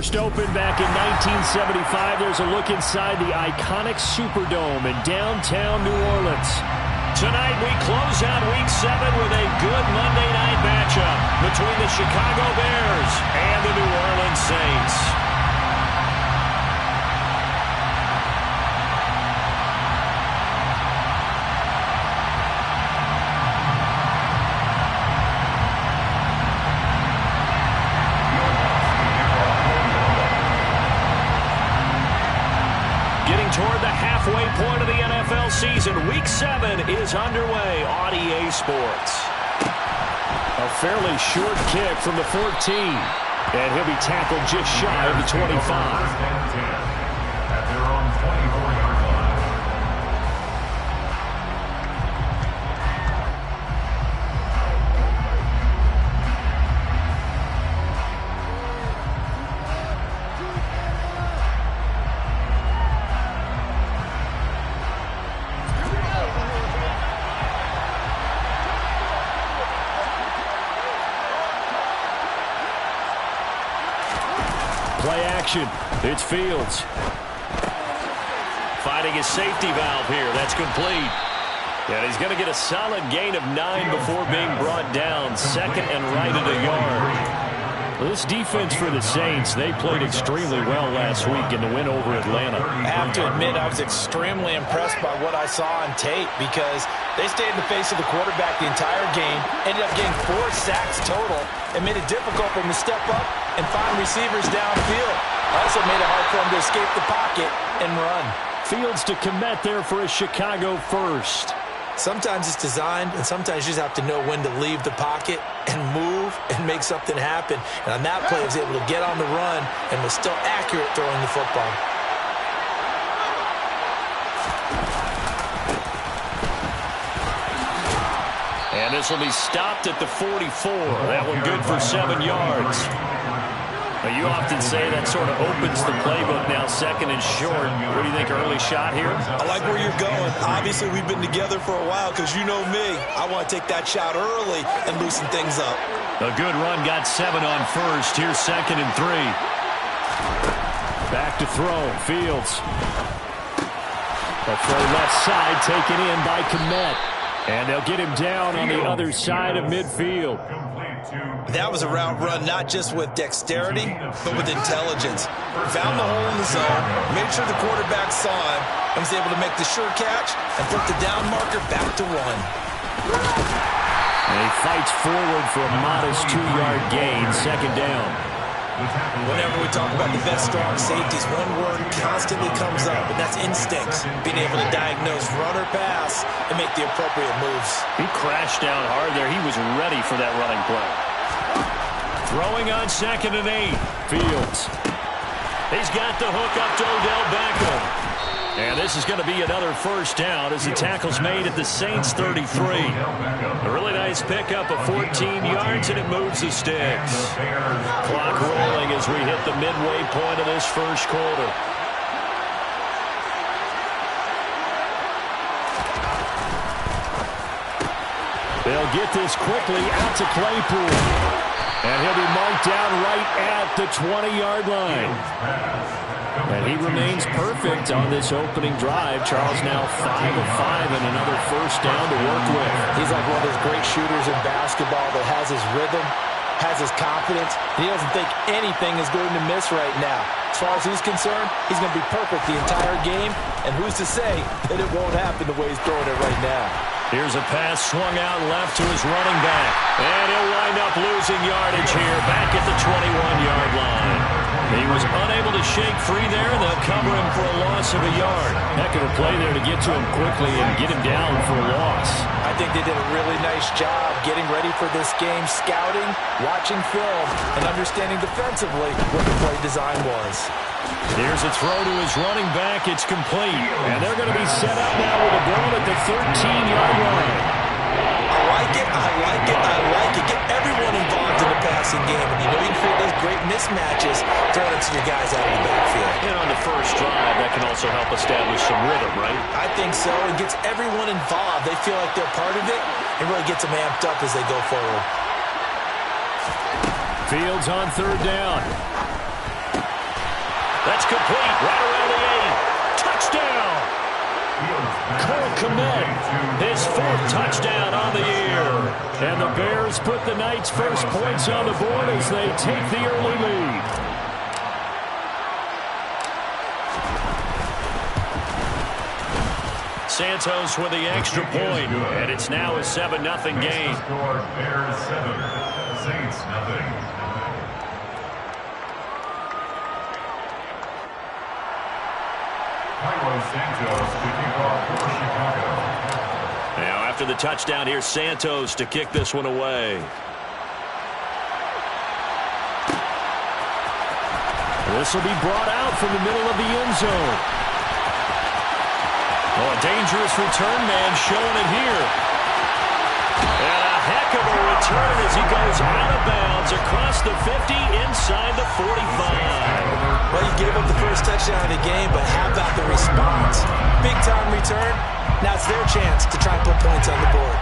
First opened back in 1975. There's a look inside the iconic Superdome in downtown New Orleans. Tonight we close out Week 7 with a good Monday night matchup between the Chicago Bears and the New Orleans Saints. Toward the halfway point of the NFL season, Week 7 is underway on EA Sports. A fairly short kick from the 14, and he'll be tackled just shy of the 25. At their own 24-yard line. Play action. It's Fields. Finding his safety valve here. That's complete. And he's going to get a solid gain of 9 before being brought down. Second and right at a yard. Well, this defense for the Saints, they played extremely well last week in the win over Atlanta. I have to admit, I was extremely impressed by what I saw on tape because they stayed in the face of the quarterback the entire game, ended up getting 4 sacks total, and made it difficult for him to step up and find receivers downfield. Also made it hard for him to escape the pocket and run. Fields to commit there for a Chicago first. Sometimes it's designed, and sometimes you just have to know when to leave the pocket and move and make something happen. And on that play, he was able to get on the run and was still accurate throwing the football. And this will be stopped at the 44. That one good for 7 yards. Now, you often say that sort of opens the playbook now, second and short. What do you think, early shot here? I like where you're going. Obviously, we've been together for a while because you know me. I want to take that shot early and loosen things up. A good run, got 7 on first. Here's second and 3. Back to throw, Fields. A throw left side taken in by Kmet. And they'll get him down on the other side of midfield. That was a route run not just with dexterity, but with intelligence. Found the hole in the zone, made sure the quarterback saw him, and was able to make the sure catch and put the down marker back to 1. And he fights forward for a modest 2-yard gain, second down. Whenever we talk about the best strong safeties, one word constantly comes up, and that's instincts. Being able to diagnose run or pass and make the appropriate moves. He crashed down hard there. He was ready for that running play. Throwing on second and 8. Fields. He's got the hook up to Odell Beckham. And this is going to be another first down as the tackle's made at the Saints 33. A really nice pickup of 14 yards, and it moves the sticks. Clock rolling as we hit the midway point of this first quarter. They'll get this quickly out to Claypool. And he'll be marked down right at the 20-yard line. And he remains perfect on this opening drive. Charles now 5 of 5 and another first down to work with. He's like one of those great shooters in basketball that has his rhythm, has his confidence. He doesn't think anything is going to miss right now. As far as he's concerned, he's going to be perfect the entire game. And who's to say that it won't happen the way he's throwing it right now? Here's a pass swung out left to his running back. And he'll wind up losing yardage here back at the 21-yard line. He was unable to shake free there. They'll cover him for a loss of a yard. Heck of a play there to get to him quickly and get him down for a loss. I think they did a really nice job getting ready for this game, scouting, watching film, and understanding defensively what the play design was. Here's a throw to his running back. It's complete. And they're going to be set up now with a ball at the 13-yard line. I like it. I like it. I like it. Get everyone involved in the passing game. And you know you can create those great mismatches throwing it to your guys out of the backfield. And on the first drive, that can also help establish some rhythm, right? I think so. It gets everyone involved. They feel like they're part of it and really gets them amped up as they go forward. Fields on third down. That's complete right around the 8. Touchdown! Cole Kmet, his 4th touchdown on the year. And the Bears put the Knights' first points on the board as they take the early lead. Santos with the extra point, and it's now a 7-0 game. Bears 7, Saints 0. Santos to kick off for Chicago. Now after the touchdown, here's Santos to kick this one away. This will be brought out from the middle of the end zone. Oh, a dangerous return man showing it here. And a heck of a return as he goes out of bounds across the 50 inside the 45. Well, you gave up the first touchdown of the game, but how about the response? Big-time return. Now it's their chance to try and put points on the board.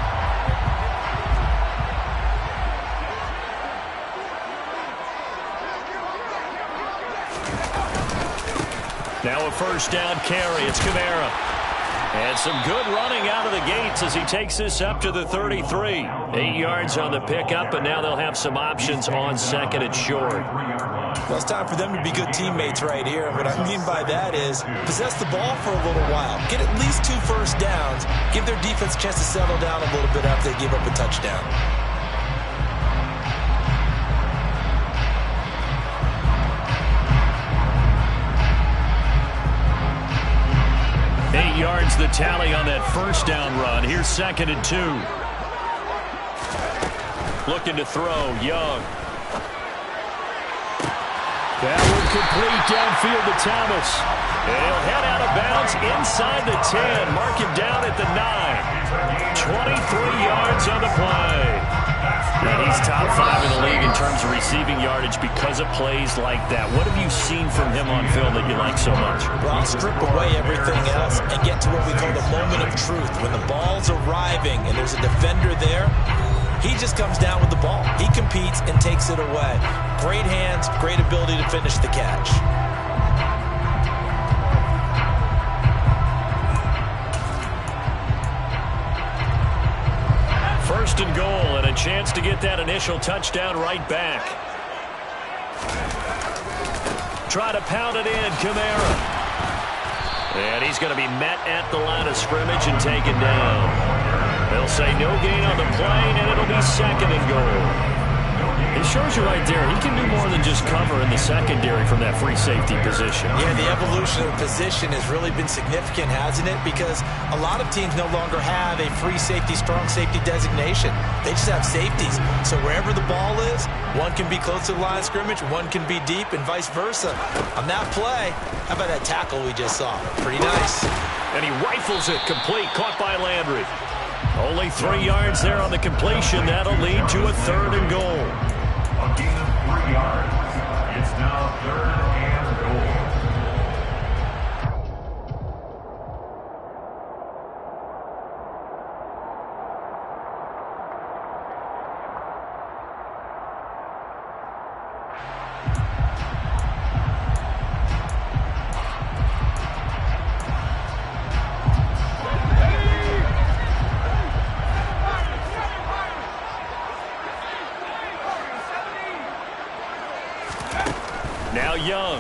Now a first down carry. It's Kamara. And some good running out of the gates as he takes this up to the 33. 8 yards on the pickup, and now they'll have some options on second and short. Well, it's time for them to be good teammates right here. What I mean by that is possess the ball for a little while. Get at least 2 first downs. Give their defense a chance to settle down a little bit after they give up a touchdown. Yards the tally on that first down run. Here's 2nd and 2. Looking to throw, Young. That one complete downfield to Thomas. And he'll head out of bounds inside the 10. Mark him down at the 9. 23 yards on the play. And he's top 5 in the league in terms of receiving yardage because of plays like that. What have you seen from him on film that you like so much? Well, strip away everything else and get to what we call the moment of truth. When the ball's arriving and there's a defender there, he just comes down with the ball. He competes and takes it away. Great hands, great ability to finish the catch. First and goal, and a chance to get that initial touchdown right back. Try to pound it in, Kamara. And he's going to be met at the line of scrimmage and taken down. They'll say no gain on the play, and it'll be 2nd and goal. It shows you right there, he can do more than just cover in the secondary from that free safety position. Yeah, the evolution of the position has really been significant, hasn't it? Because a lot of teams no longer have a free safety, strong safety designation. They just have safeties. So wherever the ball is, one can be close to the line of scrimmage, one can be deep, and vice versa. On that play, how about that tackle we just saw? Pretty nice. And he rifles it complete, caught by Landry. Only 3 yards there on the completion. That'll lead to a 3rd and goal. A gain of 3 yards. It's now 3rd and goal. Now Young.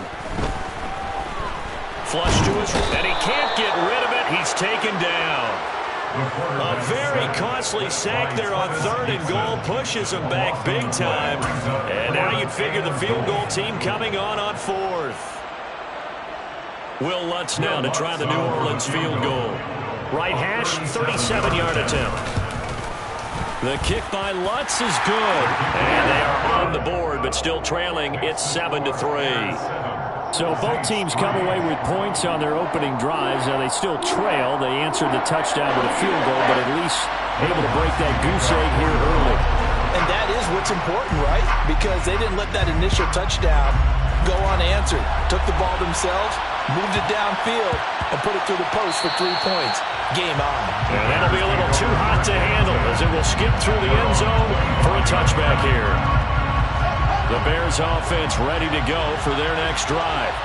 Flush to his, and he can't get rid of it. He's taken down. A very costly sack there on 3rd and goal. Pushes him back big time. And now you'd figure the field goal team coming on 4th. Will Lutz now to try the New Orleans field goal. Right hash, 37-yard attempt. The kick by Lutz is good. And they are on the board, but still trailing. It's 7-3. So both teams come away with points on their opening drives. Now they still trail. They answered the touchdown with a field goal, but at least able to break that goose egg here early. And that is what's important, right? Because they didn't let that initial touchdown go unanswered. Took the ball themselves, moved it downfield, and put it through the post for 3 points. Game on. And that'll be a little too hot to handle as it will skip through the end zone for a touchback here. The Bears offense ready to go for their next drive.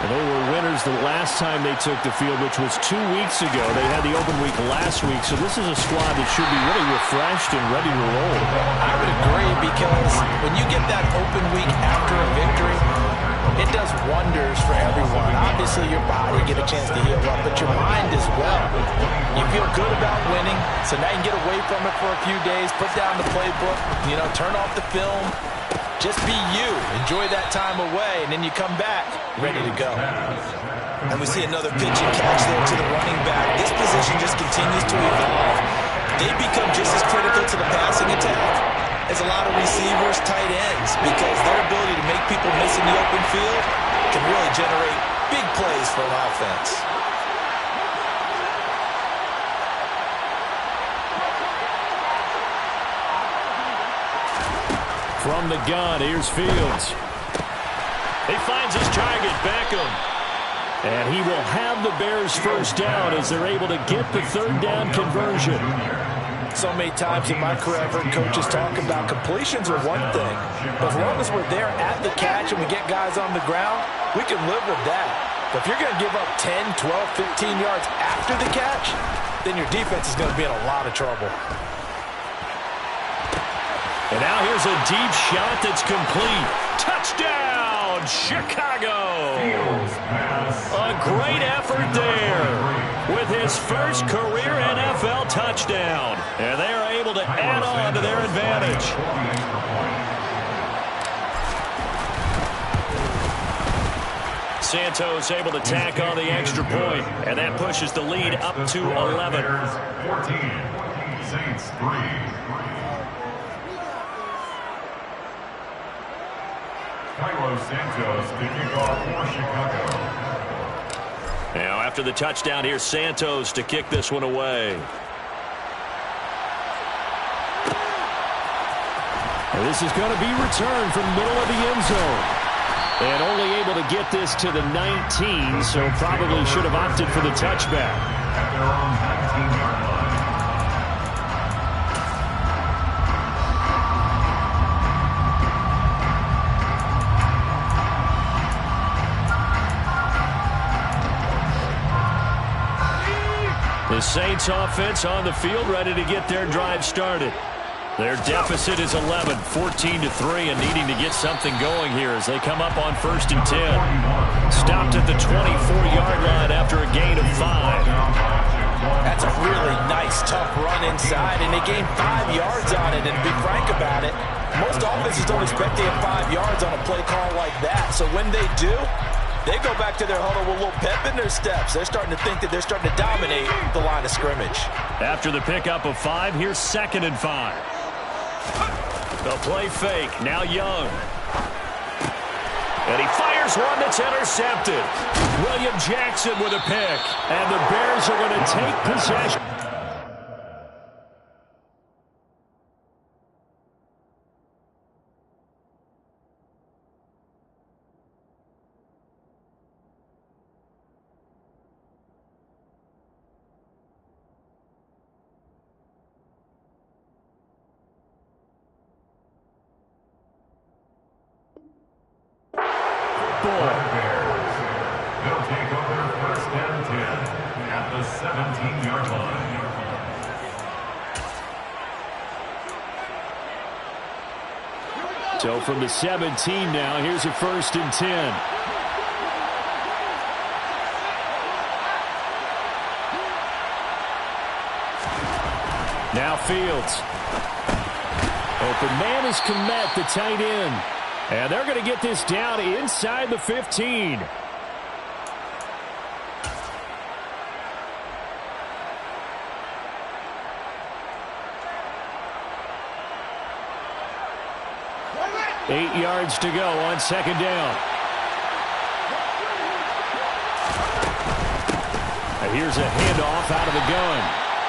And they were winners the last time they took the field, which was 2 weeks ago. They had the open week last week, so this is a squad that should be really refreshed and ready to roll. I would agree, because when you get that open week after a victory, it does wonders for everyone. Obviously, your body get a chance to heal up, but your mind as well. You feel good about winning, so now you can get away from it for a few days, put down the playbook, turn off the film. Just be you. Enjoy that time away, and then you come back ready to go. And we see another pitch and catch there to the running back. This position just continues to evolve. They become just as critical to the passing attack as a lot of receivers, tight ends, because their ability to make people miss in the open field can really generate big plays for an offense. From the gun, here's Fields. He finds his target, Beckham. And he will have the Bears first down as they're able to get the third down conversion. So many times in my career, I've heard coaches talk about completions are one thing, but as long as we're there at the catch and we get guys on the ground, we can live with that. But if you're going to give up 10, 12, 15 yards after the catch, then your defense is going to be in a lot of trouble. And now here's a deep shot that's complete. Touchdown, Chicago! A great effort there with his first career NFL touchdown. And they are able to add on to their advantage. Santos able to tack on the extra point, and that pushes the lead up to 11. 14, Saints 3. Carlos Santos to kick off for Chicago. Now after the touchdown, here's Santos to kick this one away. And this is going to be returned from the middle of the end zone. And only able to get this to the 19, so probably should have opted for the touchback. At their own 19-yard line. The Saints offense on the field, ready to get their drive started. Their deficit is 11, 14-3, and needing to get something going here as they come up on 1st and 10. Stopped at the 24-yard line after a gain of 5. That's a really nice, tough run inside, and they gained 5 yards on it. And to be frank about it, most offenses don't expect to have 5 yards on a play call like that. So when they do, they go back to their huddle with a little pep in their steps. They're starting to think that they're starting to dominate the line of scrimmage. After the pickup of 5, here's 2nd and 5. The play fake, now Young. And he fires one that's intercepted. William Jackson with a pick. And the Bears are going to take possession. They'll take over 1st and 10 at the 17-yard line. So from the 17 now, here's a 1st and 10. Now Fields. Open man is Kmet, the tight end. And they're going to get this down inside the 15. Eight yards to go on 2nd down. And here's a handoff out of the gun.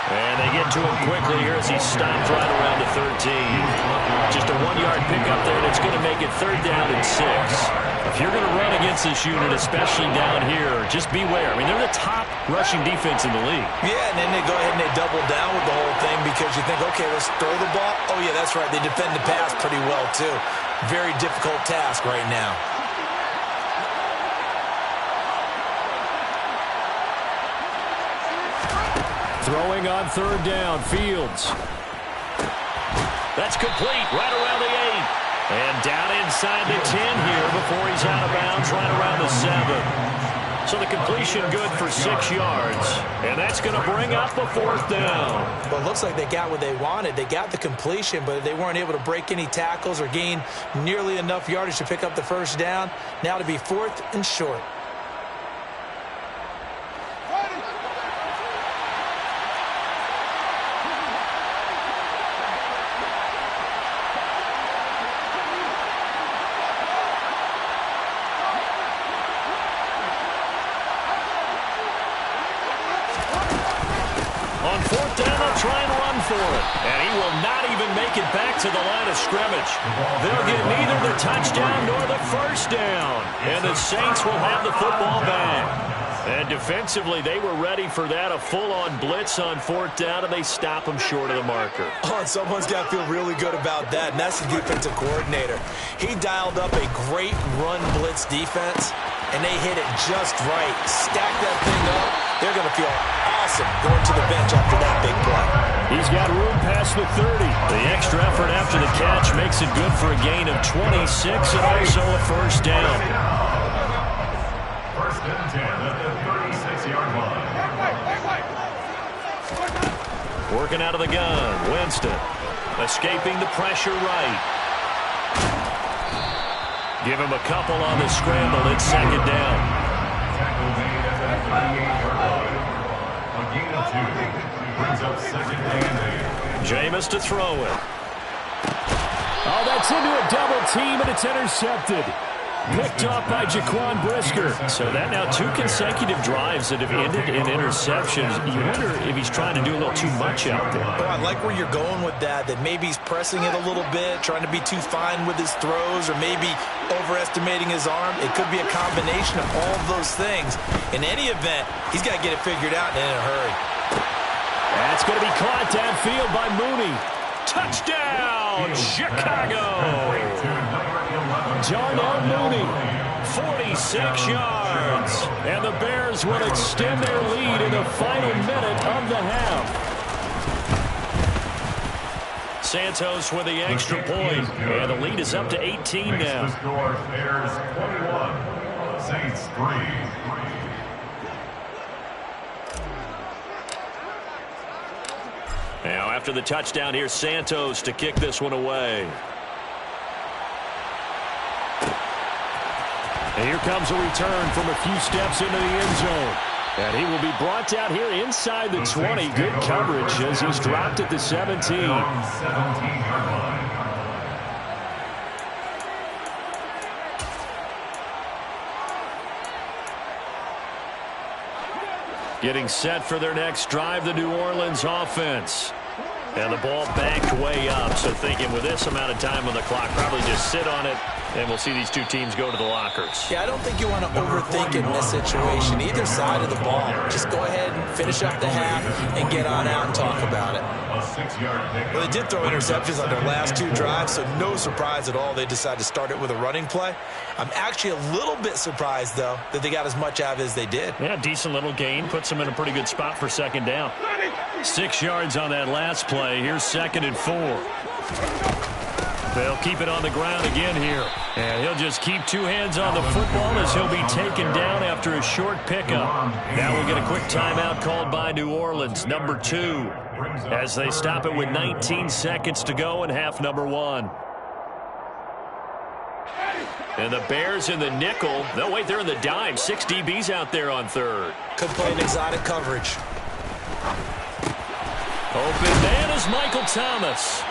And they get to him quickly here as he stopped right around the 13. Just a 1-yard pickup there, and it's going to make it 3rd down and 6. If you're going to run against this unit, especially down here, just beware. I mean, they're the top rushing defense in the league. Yeah, and then they go ahead and they double down with the whole thing because you think, okay, let's throw the ball. Oh, yeah, that's right. They defend the pass pretty well, too. Very difficult task right now. Throwing on third down, Fields. That's complete, right around the 8. And down inside the 10 here before he's out of bounds, right around the 7. So the completion good for 6 yards. And that's going to bring up the 4th down. Well, it looks like they got what they wanted. They got the completion, but they weren't able to break any tackles or gain nearly enough yardage to pick up the 1st down. Now to be 4th and short. On 4th down, they'll try and run for it. And he will not even make it back to the line of scrimmage. They'll get neither the touchdown nor the 1st down. And the Saints will have the football back. And defensively, they were ready for that, a full-on blitz on 4th down, and they stop him short of the marker. Oh, and someone's got to feel really good about that, and that's the defensive coordinator. He dialed up a great run blitz defense, and they hit it just right. Stack that thing up. They're going to feel awesome going to the bench after that big play. He's got room past the 30. The extra effort after the catch makes it good for a gain of 26 and also a 1st down. 1st and 10 at the 36-yard line. Working out of the gun, Winston. Escaping the pressure right. Give him a couple on the scramble. It's 2nd down. Tackle made at the 38-yard line. A gain of 2 brings up 2nd and 8. Jameis to throw it. Oh, that's into a double team, and it's intercepted. Picked off by Jaquan Brisker. So that now 2 consecutive drives that have ended in interceptions. You wonder if he's trying to do a little too much out there. Oh, I like where you're going with that maybe he's pressing it a little bit, trying to be too fine with his throws, or maybe overestimating his arm. It could be a combination of all of those things. In any event, he's got to get it figured out and in a hurry. That's going to be caught downfield by Mooney. Touchdown, Chicago! Darnell Mooney, 46 yards. And the Bears will extend their lead in the final minute of the half. Santos with the extra point. And the lead is up to 18 now. The score, Bears 21, Saints 3. Now after the touchdown, here's Santos to kick this one away. And here comes a return from a few steps into the end zone. And he will be brought down here inside the 20. Good coverage as he's dropped at the 17. 17-yard line. Getting set for their next drive, the New Orleans offense. And the ball backed way up. So thinking with this amount of time on the clock, probably just sit on it, and we'll see these 2 teams go to the lockers. Yeah, I don't think you want to overthink it in this situation. Either side of the ball. Just go ahead and finish up the half and get on out and talk about it. A 6-yard pick. Well, they did throw interceptions on their last 2 drives, so no surprise at all they decided to start it with a running play. I'm actually a little bit surprised, though, that they got as much out of it as they did. Yeah, decent little gain. Puts them in a pretty good spot for 2nd down. 6 yards on that last play. Here's 2nd and 4. They'll keep it on the ground again here. And he'll just keep 2 hands on the football as he'll be taken down after a short pickup. Now we'll get a quick timeout called by New Orleans, number 2, as they stop it with 19 seconds to go in half number 1. And the Bears in the nickel. No, wait, they're in the dime. 6 DBs out there on 3rd. Could play an exotic coverage. Open man is Michael Thomas.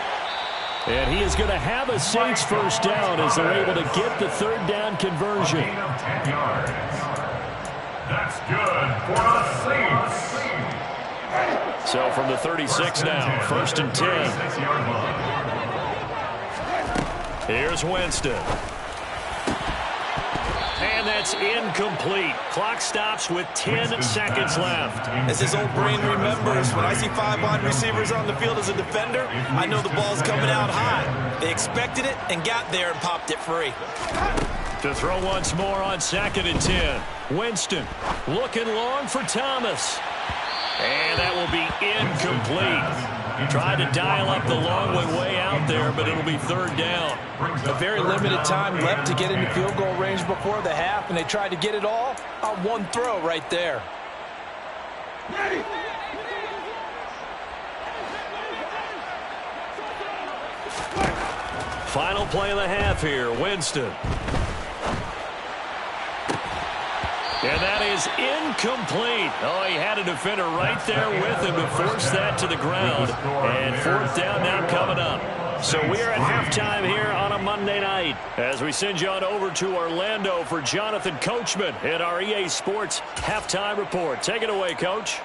And he is going to have a Saints 1st down as they're able to get the 3rd down conversion. A gain of 10 yards. That's good for the Saints. So from the 36 now, 1st and 10. 36-yard line. Here's Winston. And that's incomplete. Clock stops with 10 seconds left. As his old brain remembers, when I see 5 wide receivers on the field as a defender, I know the ball's coming out high. They expected it and got there and popped it free. To throw once more on 2nd and 10. Winston looking long for Thomas. And that will be incomplete. Tried to dial up the long way out there, but it'll be third down. A very limited time left to get into field goal range before the half, and they tried to get it all on one throw right there. Final play of the half here, Winston. And that is incomplete. Oh, he had a defender right there with him to force that to the ground. And fourth down now coming up. So we're at halftime here on a Monday night as we send you on over to Orlando for Jonathan Coachman in our EA Sports Halftime Report. Take it away, Coach.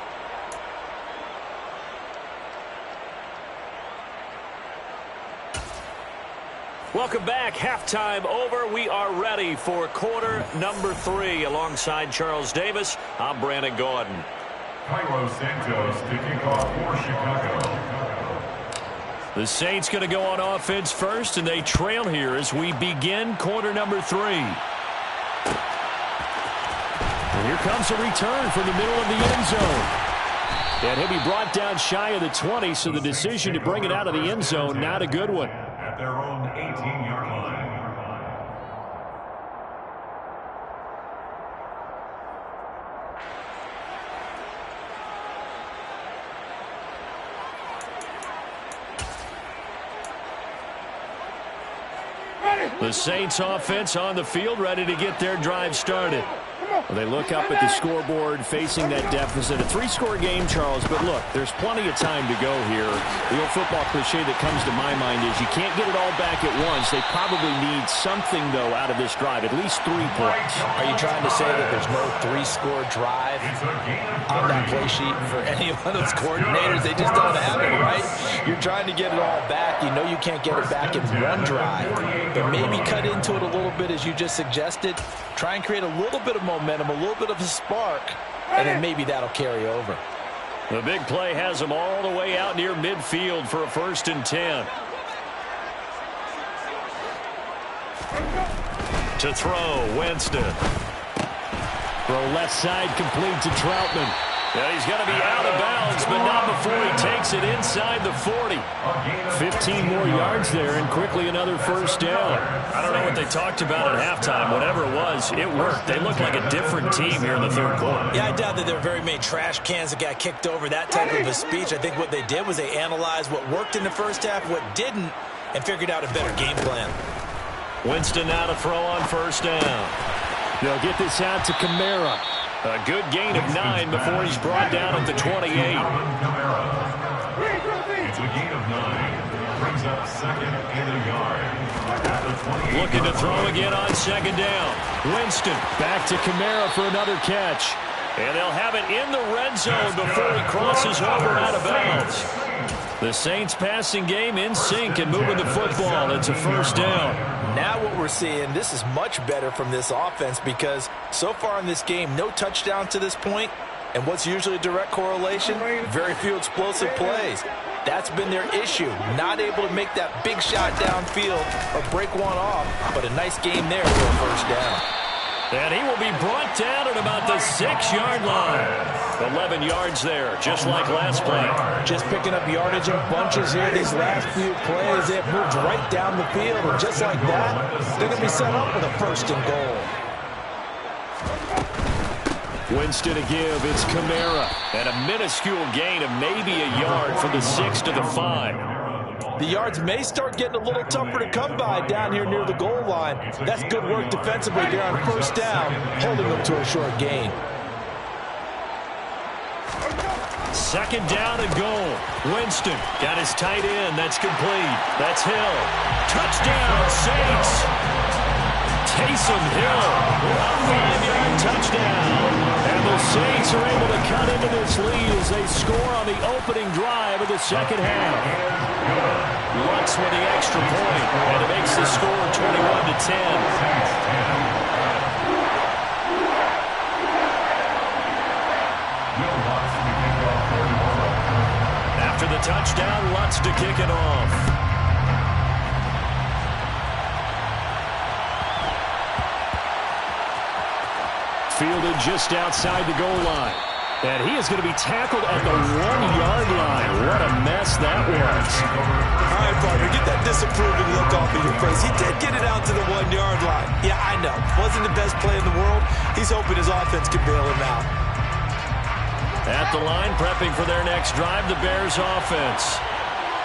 Welcome back. Halftime over. We are ready for quarter number 3. Alongside Charles Davis, I'm Brandon Gaudin. Cairo Santos to kick off for Chicago. The Saints going to go on offense first, and they trail here as we begin quarter number 3. And here comes a return from the middle of the end zone. And he'll be brought down shy of the 20, so the decision to bring it out of the end zone, not a good one. At their own 18-yard line. The Saints offense on the field, ready to get their drive started. Well, they look up at the scoreboard, facing that deficit. A 3-score game, Charles, but look, there's plenty of time to go here. The old football cliche that comes to my mind is you can't get it all back at once. They probably need something, though, out of this drive, at least 3 points. Are you trying to say that there's no 3-score drive on that play sheet for any of those coordinators? They just don't have it, right? You're trying to get it all back. You know you can't get it back in one drive, but maybe cut into it a little bit, as you just suggested. Try and create a little bit of momentum, a little bit of a spark, and then maybe that'll carry over. The big play has them all the way out near midfield for a 1st and 10. To throw, Winston. Throw left side, complete to Troutman. Yeah, he's going to be out of bounds, but not before he takes it inside the 40. 15 more yards there, and quickly another 1st down. I don't know what they talked about at halftime. Whatever it was, it worked. They look like a different team here in the 3rd quarter. Yeah, I doubt that there were very many trash cans that got kicked over, that type of a speech. I think what they did was they analyzed what worked in the first half, what didn't, and figured out a better game plan. Winston now to throw on 1st down. They'll get this out to Kamara. A good gain of 9 before he's brought down at the 28. It's a gain of 9. Brings up 2nd and a yard. At the 28. Looking to throw again on 2nd down. Winston back to Kamara for another catch. And they'll have it in the red zone before he crosses over out of bounds. The Saints passing game in sync and moving the football. It's a 1st down. Now what we're seeing, this is much better from this offense, because so far in this game, no touchdown to this point, and what's usually a direct correlation? Very few explosive plays. That's been their issue, not able to make that big shot downfield or break one off, but a nice game there for a 1st down. And he will be brought down at about the 6-yard line. 11 yards there, just like last play. Just picking up yardage in bunches here. These last few plays, they've moved right down the field. And just like that, they're going to be set up with a 1st and goal. Winston to give. It's Kamara. And a minuscule gain of maybe a yard from the 6 to the 5. The yards may start getting a little tougher to come by down here near the goal line. That's good work defensively there on 1st down, holding them to a short gain. 2nd down and goal. Winston got his tight end. That's complete. That's Hill. Touchdown, Saints. Taysom Hill. A 5-yard touchdown. And the Saints are able to cut into this lead as they score on the opening drive of the 2nd half. Lutz with the extra point, and it makes the score 21-10. After the touchdown, Lutz to kick it off. Fielded just outside the goal line. And he is going to be tackled at the 1-yard line. What a mess that was. All right, partner, get that disapproving look off of your face. He did get it out to the 1-yard line. Yeah, I know. Wasn't the best play in the world. He's hoping his offense can bail him out. At the line, prepping for their next drive, the Bears offense.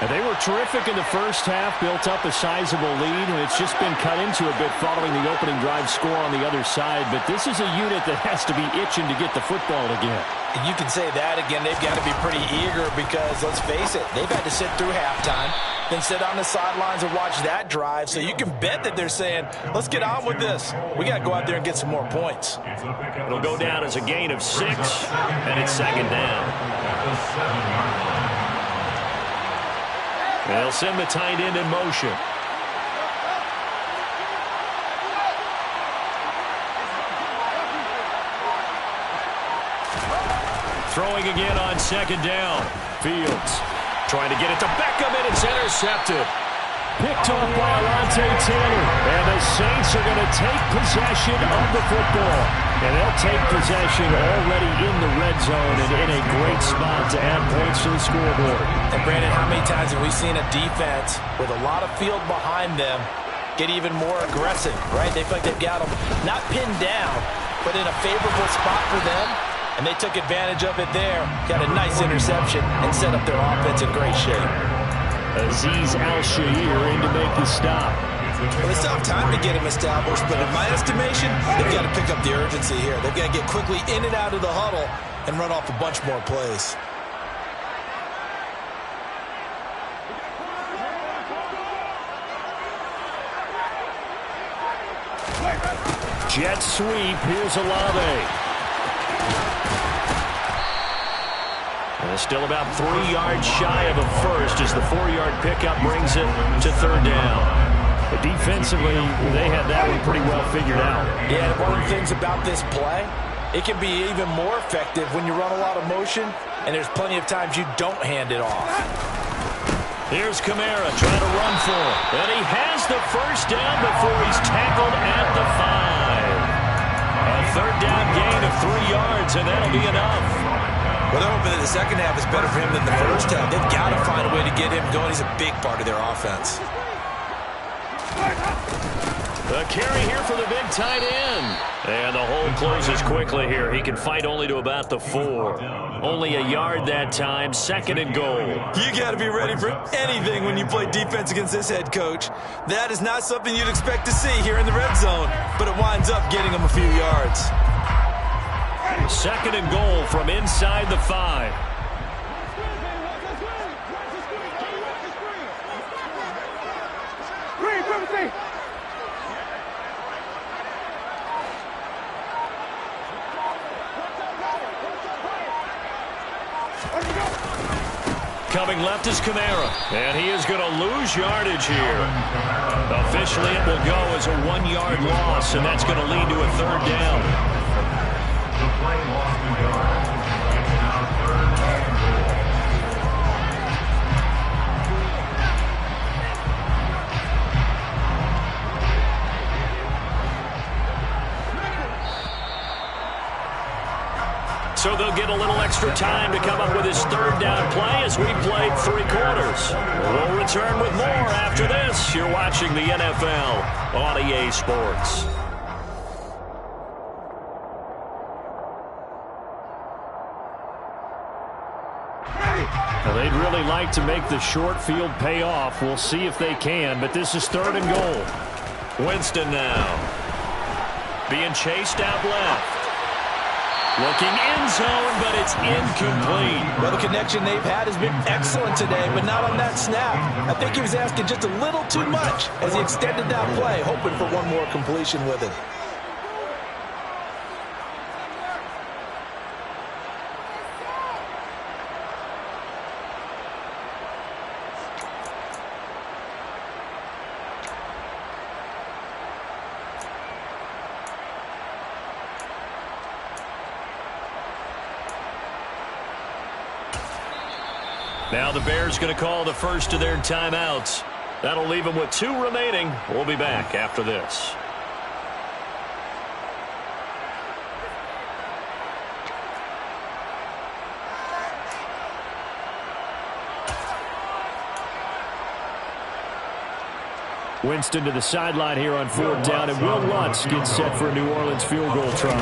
And they were terrific in the first half, built up a sizable lead, and it's just been cut into a bit following the opening drive score on the other side. But this is a unit that has to be itching to get the football again. And you can say that again. They've got to be pretty eager because, let's face it, they've had to sit through halftime, then sit on the sidelines and watch that drive. So you can bet that they're saying, let's get on with this. We got to go out there and get some more points. It'll go down as a gain of 6, and it's second down. They'll send the tight end in motion. Throwing again on second down. Fields trying to get it to Beckham, and it's intercepted. Picked off by Alontae Taylor. And the Saints are going to take possession of the football. And they'll take possession already in the red zone and in a great spot to add points to the scoreboard. And Brandon, how many times have we seen a defense with a lot of field behind them get even more aggressive, right? They feel like they've got them not pinned down, but in a favorable spot for them. And they took advantage of it there. Got a nice interception and set up their offense in great shape. Azeez Al-Shaair in to make the stop. Well, they still have time to get him established, but in my estimation, they've got to pick up the urgency here. They've got to get quickly in and out of the huddle and run off a bunch more plays. Jet sweep. Here's Olave. And still about 3 yards shy of a first as the 4-yard pickup brings it to third down. But defensively, they had that one pretty well figured out. Yeah, and one of the things about this play, it can be even more effective when you run a lot of motion, and there's plenty of times you don't hand it off. Here's Kamara trying to run for it. And he has the first down before he's tackled at the 5. A third down gain of 3 yards, and that'll be enough. Well, they're hoping that the second half is better for him than the first half. They've got to find a way to get him going. He's a big part of their offense. The carry here for the big tight end. And the hole closes quickly here. He can fight only to about the 4. Only a yard that time, second and goal. You got to be ready for anything when you play defense against this head coach. That is not something you'd expect to see here in the red zone, but it winds up getting him a few yards. Second and goal from inside the 5. Coming left is Kamara, and he is going to lose yardage here. Officially, it will go as a 1-yard loss, and that's going to lead to a third down. The play lost 2 yards. It's now third and goal. So they'll get a little extra time to come up with his third down play as we played 3 quarters. We'll return with more after this. You're watching the NFL on EA Sports. Well, they'd really like to make the short field pay off. We'll see if they can, but this is third and goal. Winston now. Being chased out left. Looking end zone, but it's incomplete. Well, the connection they've had has been excellent today, but not on that snap. I think he was asking just a little too much as he extended that play, hoping for one more completion with it. Now the Bears going to call the first of their timeouts. That'll leave them with 2 remaining. We'll be back after this. Winston to the sideline here on 4th down, and Will Lutz gets set for a New Orleans field goal try.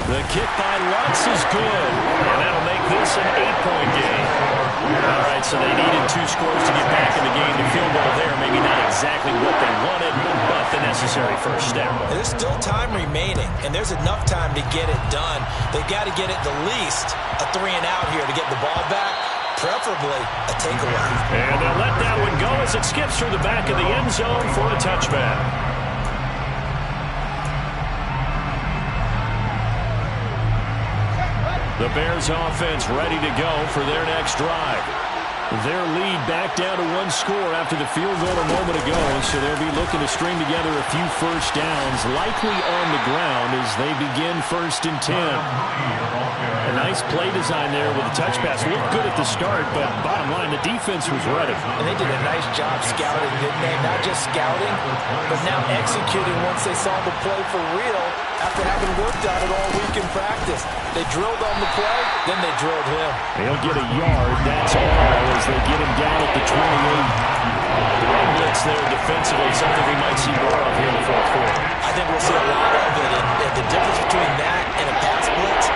The kick by Lutz is good, and that'll make this an 8-point game. All right, so they needed 2 scores to get back in the game. The field goal there, maybe not exactly what they wanted, but the necessary first step. There's still time remaining, and there's enough time to get it done. They've got to get at the least a 3-and-out here to get the ball back, preferably a takeaway. And they'll let that one go as it skips through the back of the end zone for a touchback. The Bears offense ready to go for their next drive. Their lead back down to 1 score after the field goal a moment ago, so they'll be looking to string together a few first downs, likely on the ground as they begin 1st and 10. A nice play design there with a touch pass. Looked good at the start, but bottom line, the defense was ready. And they did a nice job scouting, didn't they? Not just scouting, but now executing once they saw the play for real after having worked on it all week in practice. They drilled on the play, then they drilled him. They'll get a yard, that's all, as they get him down at the 28. The run blitz there defensively, something we might see more of here in the 4th quarter. I think we'll see a lot of it, and the difference between that and a pass blitz,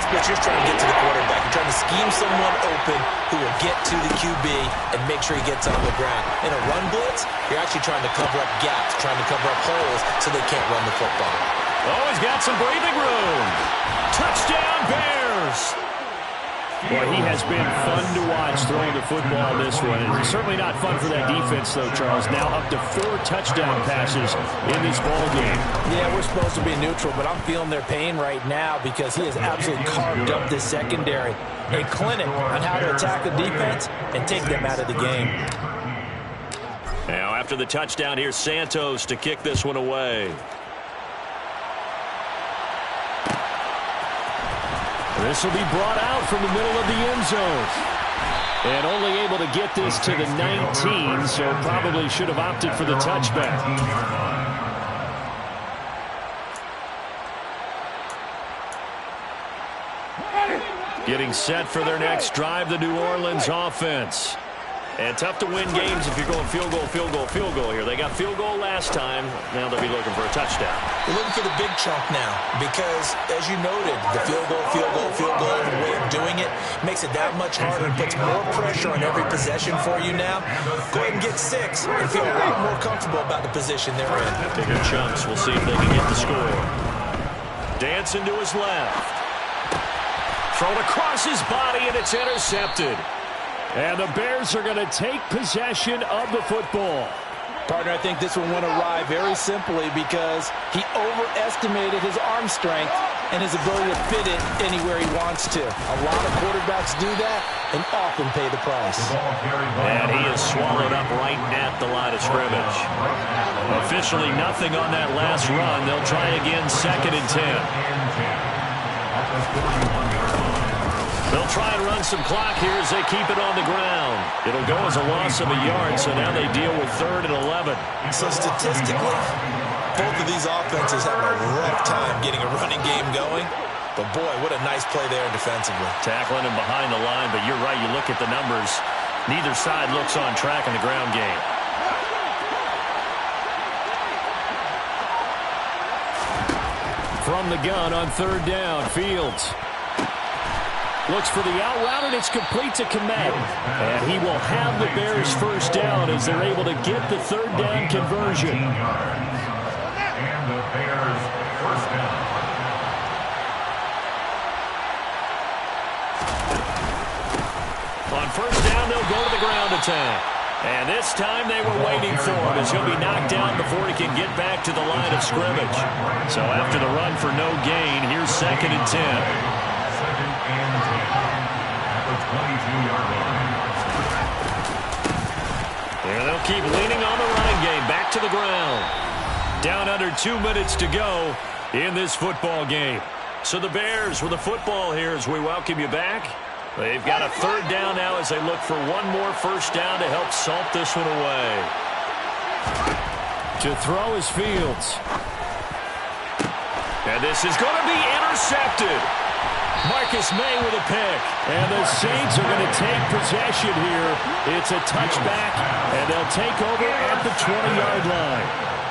you're trying to get to the quarterback. You're trying to scheme someone open who will get to the QB and make sure he gets on the ground. In a run blitz, you're actually trying to cover up gaps, trying to cover up holes so they can't run the football. Oh, he's got some breathing room. Touchdown, Bears! Boy, he has been fun to watch throwing the football this one. It's certainly not fun for that defense, though, Charles. Now up to 4 touchdown passes in this ball game. Yeah, we're supposed to be neutral, but I'm feeling their pain right now because he has absolutely carved up this secondary. A clinic on how to attack the defense and take them out of the game. Now, after the touchdown, here's Santos to kick this one away. This will be brought out from the middle of the end zone. And only able to get this to the 19, so probably should have opted for the touchback. Getting set for their next drive, the New Orleans offense. And tough to win games if you're going field goal, field goal, field goal here. They got field goal last time. Now they'll be looking for a touchdown. We're looking for the big chunk now because, as you noted, the field goal, the way of doing it makes it that much harder and puts more pressure on every possession for you now. Go ahead and get 6 and feel a lot more comfortable about the position they're in. Bigger chunks. We'll see if they can get the score. Dancing to his left. Thrown across his body, and it's intercepted. And the Bears are going to take possession of the football. Partner, I think this one went awry very simply because he overestimated his arm strength and his ability to fit it anywhere he wants to. A lot of quarterbacks do that and often pay the price. And he is swallowed up right at the line of scrimmage. Officially nothing on that last run. They'll try again 2nd and 10. They'll try and run some clock here as they keep it on the ground. It'll go as a loss of a yard, so now they deal with 3rd and 11. So statistically, both of these offenses have a rough time getting a running game going. But boy, what a nice play there defensively. Tackling him behind the line, but you're right, you look at the numbers. Neither side looks on track in the ground game. From the gun on 3rd down, Fields. Looks for the out route, and it's complete to Kmet. And he will have the Bears first down as they're able to get the 3rd down conversion. And the Bears first down. On 1st down, they'll go to the ground attack. And this time they were waiting for him as he'll be knocked down before he can get back to the line of scrimmage. So after the run for no gain, here's 2nd and 10. There they'll keep leaning on the running game. Back to the ground. Down under 2 minutes to go in this football game. So the Bears with the football here as we welcome you back. They've got a 3rd down now as they look for one more first down to help salt this one away. To throw is Fields. And this is going to be intercepted. Marcus May with a pick. And the Saints are going to take possession here. It's a touchback, and they'll take over at the 20-yard line.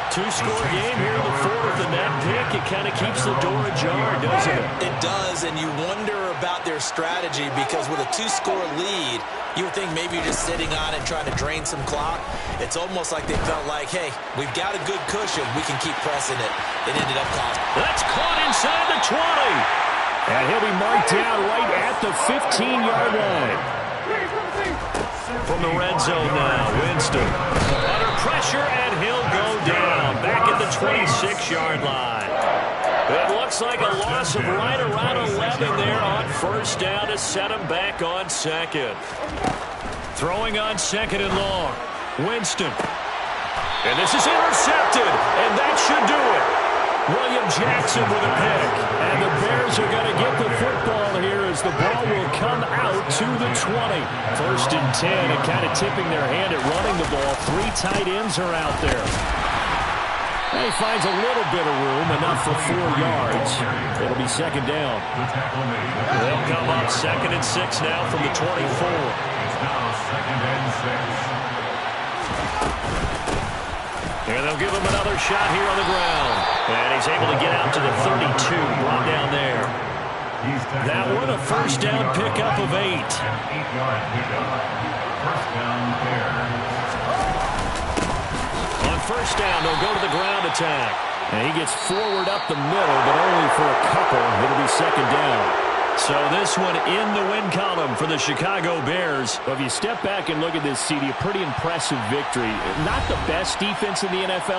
Two-score game here in the fourth, and that pick, it kind of keeps the door ajar, doesn't it? It does, and you wonder about their strategy because with a two-score lead, you would think maybe you're just sitting on it trying to drain some clock. It's almost like they felt like, hey, we've got a good cushion. We can keep pressing it. It ended up costing. That's caught inside the 20. And he'll be marked down right at the 15-yard line. From the red zone now, Winston. Under pressure, and he'll go down. Back at the 26-yard line. It looks like a loss of right around 11 there on first down to set him back on second. Throwing on second and long. Winston. And this is intercepted, and that should do it. William Jackson with a pick. And the Bears are going to get the football here as the ball will come out to the 20. First and 10, and kind of tipping their hand at running the ball. Three tight ends are out there. And he finds a little bit of room, enough for 4 yards. It'll be second down. They'll come up second and 6 now from the 24. It's now second and 6. And they'll give him another shot here on the ground. And he's able to get out to the 32, brought down there. That one, a first down pickup of 8. 8-yard pickup. First down Bears. On first down, they'll go to the ground attack. And he gets forward up the middle, but only for a couple. It'll be second down. So this one in the win column for the Chicago Bears. Well, if you step back and look at this, CD, a pretty impressive victory. Not the best defense in the NFL.